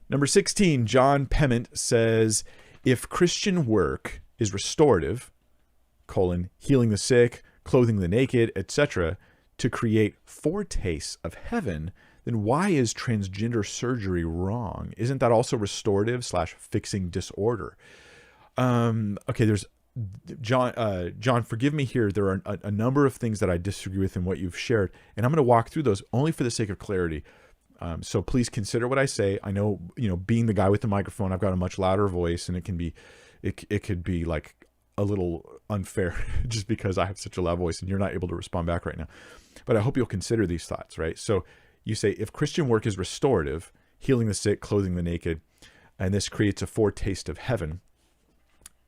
Number 16, John Pement says, if Christian work is restorative, healing the sick, clothing the naked, etc., to create foretastes of heaven, then why is transgender surgery wrong? Isn't that also restorative / fixing disorder? Okay, there's John, forgive me here. There are a number of things that I disagree with in what you've shared, and I'm going to walk through those only for the sake of clarity. So please consider what I say. I know, being the guy with the microphone, I've got a much louder voice, and it could be like a little unfair just because I have such a loud voice and you're not able to respond back right now. But I hope you'll consider these thoughts, right? So you say, if Christian work is restorative, healing the sick, clothing the naked, and this creates a foretaste of heaven,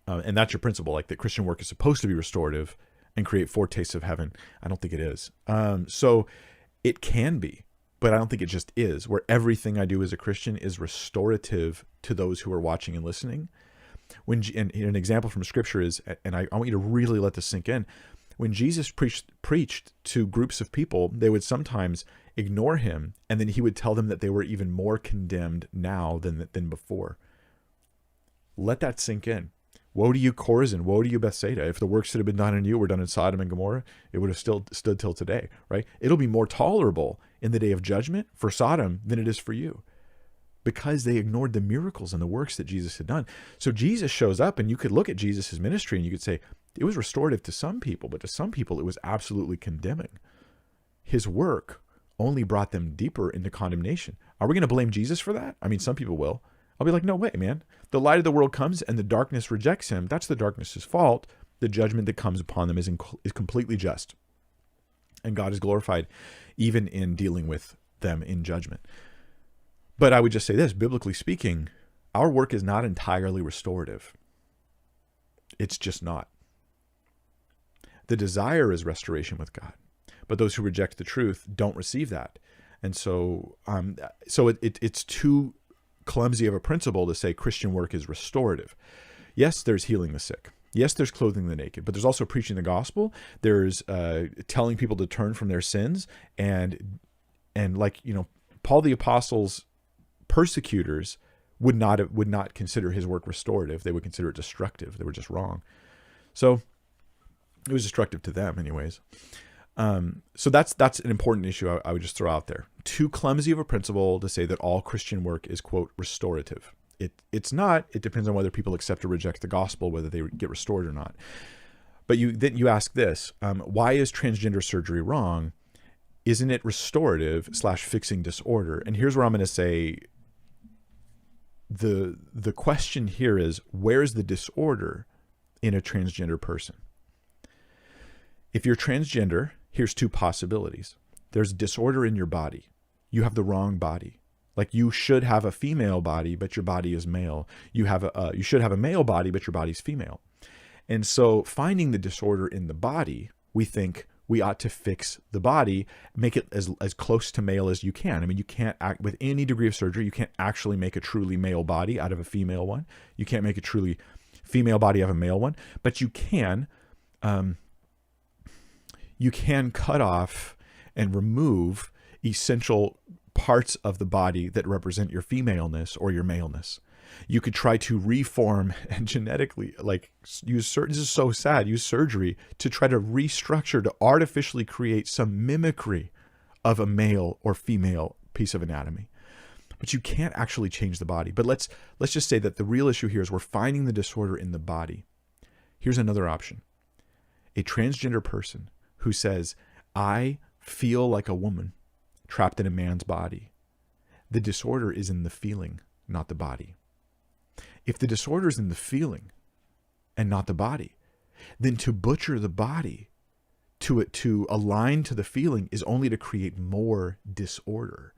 and that's your principle, like that Christian work is supposed to be restorative and create foretastes of heaven. I don't think it is. So it can be, but I don't think it just is, where everything I do as a Christian is restorative to those who are watching and listening. And an example from Scripture is, and I want you to really let this sink in, when Jesus preached to groups of people, they would sometimes ignore him, and then he would tell them that they were even more condemned now than before. Let that sink in. Woe to you, Chorazin! Woe to you, Bethsaida! If the works that have been done in you were done in Sodom and Gomorrah, it would have still stood till today, right? It'll be more tolerable in the day of judgment for Sodom than it is for you, because they ignored the miracles and the works that Jesus had done. So Jesus shows up, and you could look at Jesus' ministry and you could say, it was restorative to some people, but to some people it was absolutely condemning. His work only brought them deeper into condemnation. Are we going to blame Jesus for that? I mean, some people will. I'll be like, no way, man. The light of the world comes and the darkness rejects him. That's the darkness's fault. The judgment that comes upon them is completely just. And God is glorified even in dealing with them in judgment. But I would just say this, biblically speaking, our work is not entirely restorative. It's just not. The desire is restoration with God, but those who reject the truth don't receive that. And so it's too clumsy of a principle to say Christian work is restorative. Yes, there's healing the sick. Yes, there's clothing the naked, but there's also preaching the gospel. There's telling people to turn from their sins, and like, Paul the Apostle's persecutors would not consider his work restorative. They would consider it destructive. They were just wrong. So it was destructive to them anyways. So that's an important issue I would just throw out there. Too clumsy of a principle to say that all Christian work is, quote, restorative. It's not. It depends on whether people accept or reject the gospel, whether they get restored or not. But then you ask this, why is transgender surgery wrong? Isn't it restorative / fixing disorder? And here's where I'm going to say the question here is, where's the disorder in a transgender person? If you're transgender, here's two possibilities. There's disorder in your body. You have the wrong body. Like, you should have a female body, but your body is male. You should have a male body, but your body's female. And so finding the disorder in the body, we think we ought to fix the body, make it as close to male as you can. I mean, you can't act with any degree of surgery. You can't actually make a truly male body out of a female one. You can't make a truly female body out of a male one, but you can cut off and remove essential parts of the body that represent your femaleness or your maleness. You could try to reform and genetically, this is so sad, use surgery to try to restructure, to artificially create some mimicry of a male or female piece of anatomy. But you can't actually change the body. But let's just say that the real issue here is we're finding the disorder in the body. Here's another option. A transgender person who says, I feel like a woman trapped in a man's body. The disorder is in the feeling, not the body. If the disorder is in the feeling and not the body, then to butcher the body, to align to the feeling, is only to create more disorder.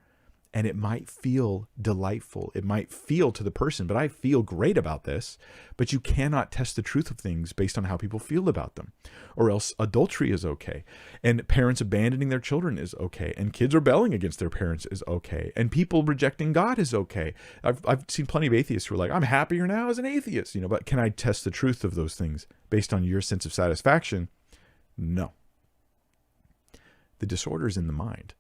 And it might feel delightful. It might feel to the person, but I feel great about this. But you cannot test the truth of things based on how people feel about them. Or else adultery is okay. And parents abandoning their children is okay. And kids rebelling against their parents is okay. And people rejecting God is okay. I've seen plenty of atheists who are like, I'm happier now as an atheist. But can I test the truth of those things based on your sense of satisfaction? No. The disorder is in the mind.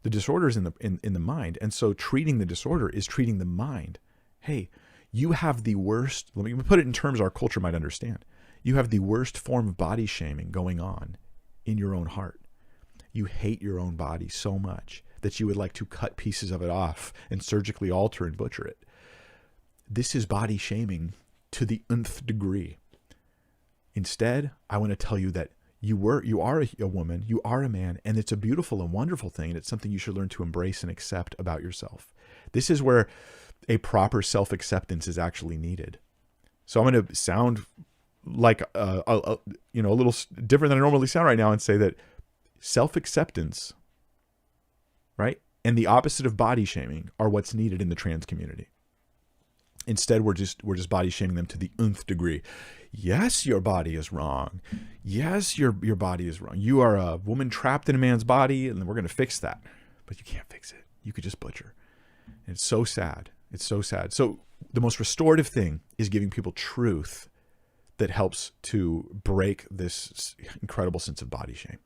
The disorder is in the mind. And so treating the disorder is treating the mind. Hey, you have the worst, let me put it in terms our culture might understand. You have the worst form of body shaming going on in your own heart. You hate your own body so much that you would like to cut pieces of it off and surgically alter and butcher it. This is body shaming to the nth degree. Instead, I want to tell you that you are a woman, you are a man, and it's a beautiful and wonderful thing, and it's something you should learn to embrace and accept about yourself. This is where a proper self-acceptance is actually needed. So I'm going to sound like a little different than I normally sound right now and say that self-acceptance, right, and the opposite of body shaming are what's needed in the trans community. Instead, we're just body shaming them to the nth degree. Yes, your body is wrong. Yes, your body is wrong. You are a woman trapped in a man's body, and we're going to fix that. But you can't fix it. You could just butcher. And it's so sad. It's so sad. So the most restorative thing is giving people truth that helps to break this incredible sense of body shame.